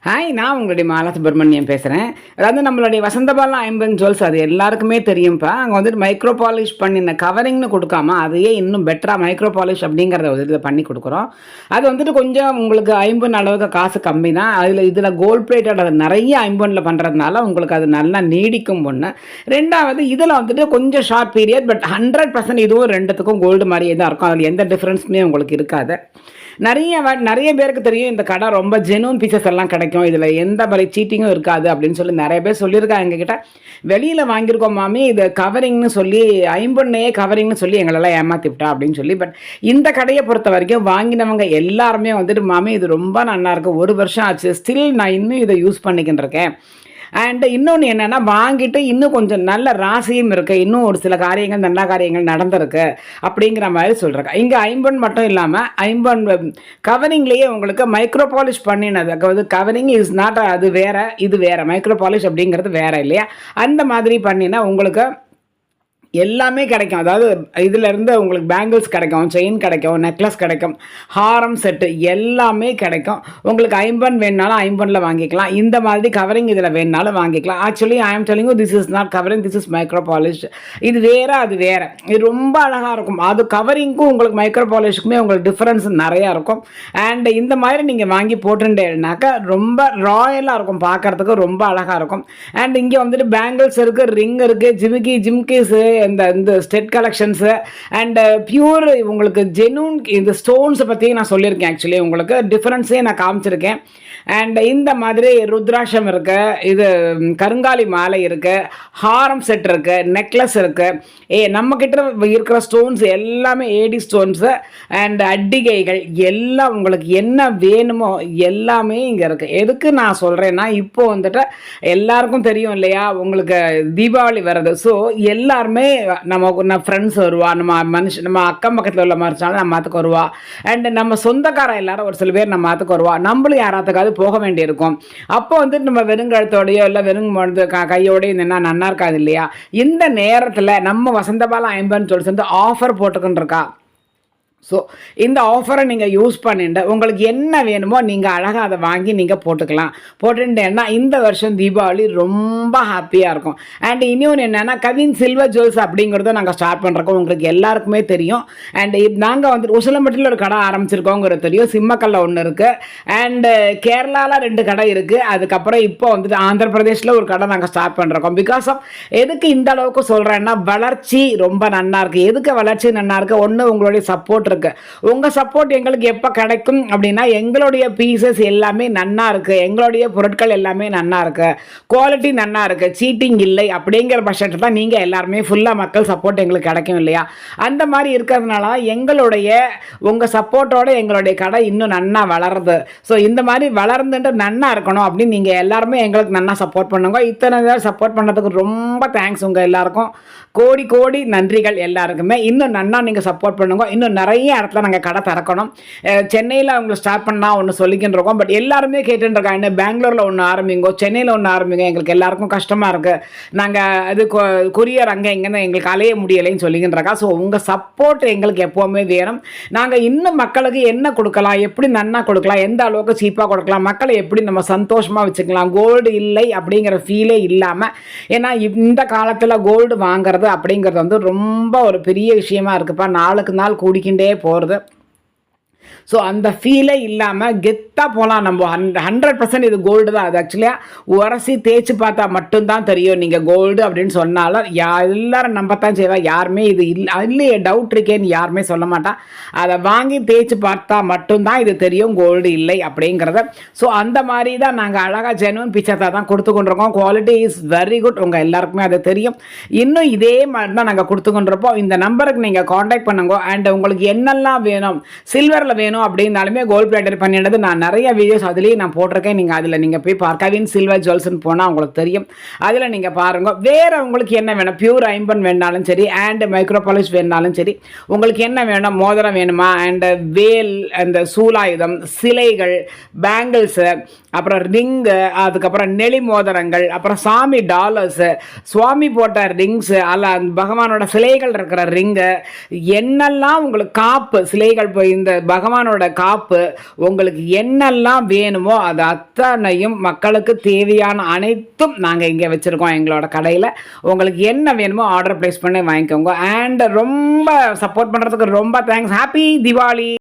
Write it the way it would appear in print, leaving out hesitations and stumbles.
Hi, நான் உங்களுடைய மாலா சுப்பிரமணியம் பேசுகிறேன். அதாவது நம்மளுடைய வசந்தபாலா ஐம்பன் ஜுவல்ஸ் அது எல்லாருக்குமே தெரியும்ப்பா. அங்கே வந்துட்டு மைக்ரோ பாலிஷ் பண்ணின கவரிங்னு கொடுக்காம அதையே இன்னும் பெட்டராக மைக்ரோ பாலிஷ் அப்படிங்கிறத ஒரு இதில் பண்ணி கொடுக்குறோம். அது வந்துட்டு கொஞ்சம் உங்களுக்கு ஐம்பன் அளவுக்கு காசு கம்மி தான். இதில் கோல்ட் பிளேட்டட் நிறைய ஐம்பனில் பண்ணுறதுனால உங்களுக்கு அது நல்லா நீடிக்கும் ஒன்று. ரெண்டாவது இதில் வந்துட்டு கொஞ்சம் ஷார்ட் பீரியட், பட் 100% இதுவும் ரெண்டுத்துக்கும் கோல்டு மாதிரியே தான் இருக்கும். அதில் எந்த டிஃப்ரென்ஸுமே உங்களுக்கு இருக்காது. நிறைய பேருக்கு தெரியும் இந்த கடை ரொம்ப ஜெனூன் பீசஸ் எல்லாம் கிடைக்கும், இதில் எந்த மாதிரி சீட்டிங்கும் இருக்காது அப்படின்னு சொல்லி நிறைய பேர் சொல்லியிருக்காங்க எங்ககிட்ட. வெளியில் வாங்கியிருக்கோம் மாமி, இது கவரிங்னு சொல்லி ஐம்பொன்னையே கவரிங்னு சொல்லி எங்களெல்லாம் ஏமாற்றி விட்டா அப்படின்னு சொல்லி. பட் இந்த கடையை பொறுத்த வரைக்கும் வாங்கினவங்க எல்லாருமே வந்துட்டு மாமி இது ரொம்ப நல்லாயிருக்கு, 1 வருஷம் ஆச்சு, ஸ்டில் நான் இன்னும் இதை யூஸ் பண்ணிக்கிட்டு இருக்கேன். அண்டு இன்னொன்று என்னென்னா, வாங்கிட்டு இன்னும் கொஞ்சம் நல்ல ராசியும் இருக்குது, இன்னும் ஒரு சில காரியங்கள் நல்ல காரியங்கள் நடந்திருக்கு அப்படிங்கிற மாதிரி சொல்கிறாங்க. இங்கே ஐம்பன் மட்டும் இல்லாமல் ஐம்பன் கவரிங்லேயே உங்களுக்கு மைக்ரோ பாலிஷ் பண்ணினது, அதாவது கவரிங் இஸ் நாட், அது வேறு இது வேறு, மைக்ரோ பாலிஷ் அப்படிங்கிறது வேறு இல்லையா. அந்த மாதிரி பண்ணினா உங்களுக்கு எல்லாமே கிடைக்கும். அதாவது இதிலேருந்து உங்களுக்கு பேங்கிள்ஸ் கிடைக்கும், செயின் கிடைக்கும், நெக்லஸ் கிடைக்கும், ஹாரம் செட்டு எல்லாமே கிடைக்கும். உங்களுக்கு ஐம்பன் வேணுனாலும் ஐம்பனில் வாங்கிக்கலாம், இந்த மாதிரி கவரிங் இதில் வேணுனாலும் வாங்கிக்கலாம். ஆக்சுவலி ஐ ஆம் telling you, this is not covering, this is micro polish. இது வேறு அது வேறு, இது ரொம்ப அழகாக இருக்கும். அது கவரிங்க்கும் உங்களுக்கு மைக்ரோ பாலிஷுக்குமே உங்களுக்கு டிஃப்ரென்ஸ் நிறையா இருக்கும். அண்ட் இந்த மாதிரி நீங்கள் வாங்கி போட்டுட்டேன்னாக்கா ரொம்ப ராயலாக இருக்கும், பார்க்குறதுக்கு ரொம்ப அழகாக இருக்கும். அண்ட் இங்கே வந்துட்டு பேங்கிள்ஸ் இருக்குது, ரிங் இருக்குது, ஜிம்கிஸு, இந்த ஸ்டெட் கலெக்ஷன்ஸு அண்ட் பியூர் உங்களுக்கு ஜெனூன் இந்த ஸ்டோன்ஸை பற்றி நான் சொல்லியிருக்கேன். ஆக்சுவலி உங்களுக்கு டிஃப்ரென்ஸே நான் காமிச்சிருக்கேன். அண்ட் இந்த மாதிரி ருத்ராட்சம் இருக்குது, இது கருங்காலி மாலை இருக்குது, ஹாரம் செட் இருக்குது, நெக்லஸ் இருக்குது. நம்மக்கிட்ட இருக்கிற ஸ்டோன்ஸ் எல்லாமே ஏடி ஸ்டோன்ஸு அண்ட் அட்டிகைகள் எல்லாம் உங்களுக்கு என்ன வேணுமோ எல்லாமே இங்கே இருக்குது. எதுக்கு நான் சொல்கிறேன்னா, இப்போது வந்துட்டு எல்லாருக்கும் தெரியும் இல்லையா, உங்களுக்கு தீபாவளி வருது. ஸோ எல்லாருமே நம்ம ஃப்ரெண்ட்ஸ் வருவா, நம்ம அக்கம் பக்கத்தில் உள்ள மறைச்சாலும் நம்ம மாற்றுக்கு வருவா. அண்ட் நம்ம சொந்தக்கார எல்லாரும் ஒரு சில பேர் நம்ம மாற்றுக்கு வருவா. நம்மளும் யாராத்துக்காவது போக வேண்டியிருக்கும். அப்போ வந்துட்டு நம்ம வெறுங்கழுத்தோடையோ இல்லை கையோடையோ இருந்தேன்னா நல்லா இருக்காது இல்லையா. இந்த நேரத்தில் நம்ம வசந்தபாலா ஐம்பன் சொல்லி ஆஃபர் போட்டுக்கின்னு இருக்கா. ஸோ இந்த ஆஃபரை நீங்கள் யூஸ் பண்ணிட்டு உங்களுக்கு என்ன வேணுமோ நீங்கள் அழகாக அதை வாங்கி நீங்கள் போட்டுட்டேன்னா இந்த வருஷம் தீபாவளி ரொம்ப ஹாப்பியாக இருக்கும். அண்ட் இன்னொன்று என்னென்னா, கவின் சில்வர் ஜுவல்ஸ் அப்படிங்கிறத நாங்கள் ஸ்டார்ட் பண்ணுறோம், உங்களுக்கு எல்லாருக்குமே தெரியும். அண்ட் நாங்கள் வந்துட்டு உசிலம்பட்டியில் ஒரு கடை ஆரம்பிச்சிருக்கோங்கிறது தெரியும், சிம்மக்கல்ல ஒன்று இருக்குது, அண்டு கேரளாவில் 2 கடை இருக்குது. அதுக்கப்புறம் இப்போ வந்துட்டு ஆந்திர பிரதேஷில் ஒரு கடை நாங்கள் ஸ்டார்ட் பண்ணுறோம். பிகாஸ் ஆஃப் எதுக்கு இந்த அளவுக்கு சொல்கிறேன்னா, வளர்ச்சி ரொம்ப நன்னா இருக்குது. எதுக்கு வளர்ச்சி நன்னா இருக்குது? ஒன்று உங்களுடைய சப்போர்ட். உங்க சப்போர்ட் எங்களுக்கு எப்ப கிடைக்கும் அப்படின்னா, எங்களுடைய பீசஸ் எல்லாமே நன்னா இருக்கு, எங்களுடைய பொருட்கள் எல்லாமே நன்னா இருக்கு, குவாலிட்டி நன்னா இருக்கு, சீட்டிங் இல்லை அப்படிங்கிற பட்சத்தில் தான் நீங்க எல்லாருமே ஃபுல்லா மக்கள் சப்போர்ட் எங்களுக்கு கிடைக்கும் இல்லையா. அந்த மாதிரி இருக்கிறதுனால உங்க சப்போர்ட்டோட எங்களுடைய கடை இன்னும் நன்னா வளருது. ஸோ இந்த மாதிரி வளர்ந்துட்டு நன்னா இருக்கணும் அப்படின்னு நீங்க எல்லாருமே எங்களுக்கு நன்னா சப்போர்ட் பண்ணுங்க. இத்தனை நேரம் சப்போர்ட் பண்ணதுக்கு ரொம்ப தேங்க்ஸ். உங்க எல்லாருக்கும் கோடி கோடி நன்றிகள் எல்லாருக்குமே. இன்னும் நன்னா நீங்க சப்போர்ட் பண்ணுங்க. இன்னும் நிறைய இடத்துல நாங்கள் கடை திறக்கணும். சென்னையில் அவங்க ஸ்டார்ட் பண்ணால் ஒன்று சொல்லிக்கிட்டு இருக்கோம், பட் எல்லாருமே கேட்டுருக்காங்க, இன்னும் பெங்களூரில் ஒன்று ஆரம்பிங்கோ, சென்னையில் ஒன்று ஆரம்பிங்க, எங்களுக்கு எல்லாருக்கும் கஷ்டமாக இருக்குது, நாங்கள் அது கொரியர் அங்கே இங்கேருந்து எங்களுக்கு அலைய முடியலைன்னு சொல்லிக்கிட்டு இருக்கா. ஸோ உங்கள் சப்போர்ட் எங்களுக்கு எப்போவுமே வேணும். நாங்கள் இன்னும் மக்களுக்கு என்ன கொடுக்கலாம், எப்படி நன்னா கொடுக்கலாம், எந்த அளவுக்கு சீப்பாக கொடுக்கலாம், மக்களை எப்படி நம்ம சந்தோஷமாக வச்சுக்கலாம், கோல்டு இல்லை அப்படிங்கிற ஃபீலே இல்லாமல். ஏன்னா இந்த காலத்தில் கோல்டு வாங்குறது அப்படிங்கிறது வந்து ரொம்ப ஒரு பெரிய விஷயமா இருக்குப்பா, நாளுக்கு நாள் கூடிக்கிண்டே போகிறது. ஸோ அந்த ஃபீலே இல்லாமல் கெத்தாக போகலாம் நம்ம. 100% இது கோல்டு தான். அது ஆக்சுவலியாக உரசி தேய்ச்சி பார்த்தா மட்டும்தான் தெரியும். நீங்கள் கோல்டு அப்படின்னு சொன்னாலும் எல்லாரும் நம்பத்தான் செய்வா, யாருமே இது இல்லையே டவுட் இருக்கேன்னு யாருமே சொல்ல மாட்டான். அதை வாங்கி தேய்ச்சி பார்த்தா மட்டும்தான் இது தெரியும் கோல்டு இல்லை அப்படிங்கிறத. ஸோ அந்த மாதிரி தான் நாங்கள் அழகாக ஜெனுவன் பிக்சர்ஸாக தான் கொடுத்து கொண்டிருக்கோம். குவாலிட்டி இஸ் வெரி குட், உங்கள் எல்லாருக்குமே அது தெரியும். இன்னும் இதே மாதிரி தான் நாங்கள் கொடுத்து கொண்டிருப்போம். இந்த நம்பருக்கு நீங்கள் காண்டாக்ட் பண்ணுங்க. அண்ட் உங்களுக்கு என்னெல்லாம் வேணும், சில்வரில் வேணும் அப்படின்னாலுமே கோல்ட் பிளேட்டர் பண்ணினது நான் நிறைய வீடியோஸ் அதுலேயே நான் போட்டிருக்கேன். நீங்கள் அதில் நீங்கள் போய் கவின் சில்வர் ஜுவல்ஸ்ன்னு போனால் உங்களுக்கு தெரியும், அதில் நீங்கள் பாருங்க. வேறு உங்களுக்கு என்ன வேணும், பியூர் ஐம்பன் வேணாலும் சரி, அண்ட் மைக்ரோ பாலிஷ் வேணாலும் சரி, உங்களுக்கு என்ன வேணும், மோதிரம் வேணுமா, அண்ட் வேல், அந்த சூலாயுதம், சிலைகள், பேங்கிள்ஸு, அப்புறம் ரிங்கு, அதுக்கப்புறம் நெளி மோதிரங்கள், அப்புறம் சாமி டாலர்ஸு, சுவாமி போட்ட ரிங்ஸு, அல்ல பகவானோட சிலைகள் இருக்கிற ரிங்கு, என்னெல்லாம் உங்களுக்கு காப்பு சிலைகள், இந்த பகவானோட காப்பு, உங்களுக்கு என்னெல்லாம் வேணுமோ அது அத்தனையும் மக்களுக்கு தேவையான அனைத்தும் நாங்கள் இங்கே வச்சுருக்கோம் எங்களோட கடையில். உங்களுக்கு என்ன வேணுமோ ஆர்டர் ப்ளேஸ் பண்ணி வாங்கிக்கோங்க. அண்ட் ரொம்ப சப்போர்ட் பண்ணுறதுக்கு ரொம்ப தேங்க்ஸ். ஹாப்பி தீபாவளி.